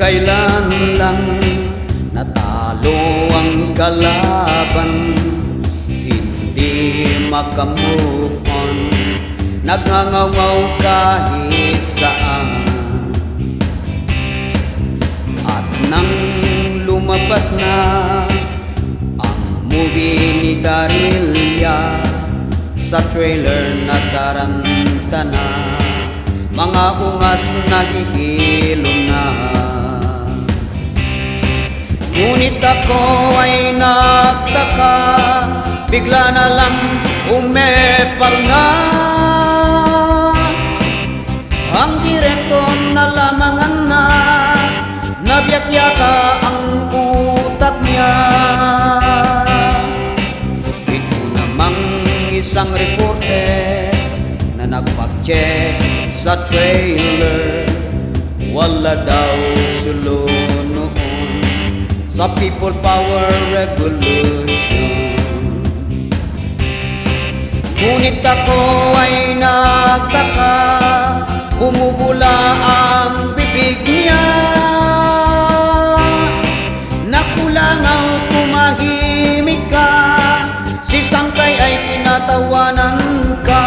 kailan lang natalo ang kalaban, hindi makamove on, nagngangaw kahit saan. At nang lumabas na ang movie ni Daryl Yap, sa trailer na taranta na, mga ungas nahihilo na. Ngunit ako ay nagtaka, bigla na lang umepal na. Ang direktor na lamangan na, nabiyak-yaka ang utak niya. Ito namang isang reporter na nagpag-check sa trailer, wala daw sulo noon sa People Power Revolution. Ngunit ako ay nagtaka, bumubula ang bibig niya. Nakulangaw, tumahimik ka, si Sangkay ay tinatawanan ka.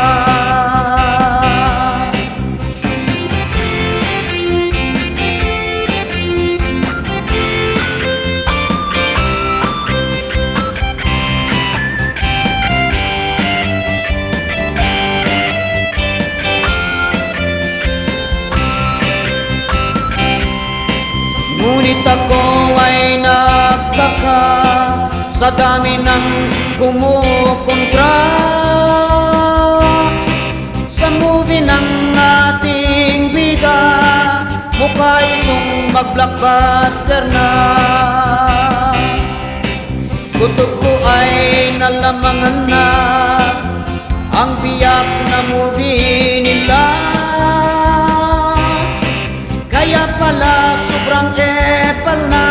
Ngunit ako ay nagtaka sa dami ng kumukontra sa movie ng ating bida. Mukha itong mag-blockbuster na. Kutob ko ay nalamangan na ang biyak na movie nila. Kaya pala sobrang epal na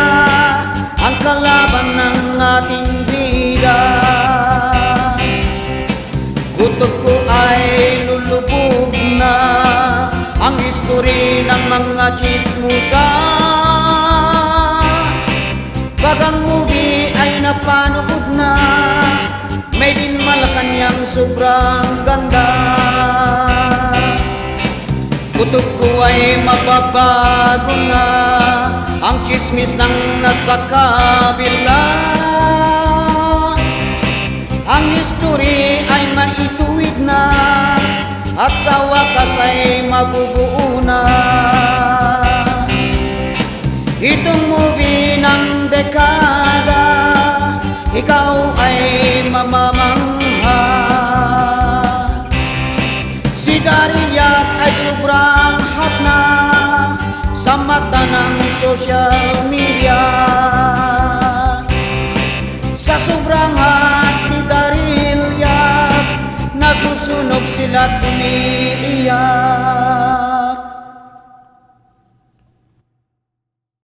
ang kalaban ng ating bida. Kutob ko ay lulubog na ang history ng mga chismosa. Pag ang movie ay napanood na, made in Malacanang sobrang ganda. Kutob ko ay mababago na ang chismis ng nasa kabila. Ang history ay maituwid na at sa wakas ay mabubuo na. Itong movie ng dekada, ikaw ay mamamangha. Si Daryl Yap ay sobrang hot na sa mata ng social media. Sa sobrang hot ni Daryl Yap, nasusunog sila't umiiyak.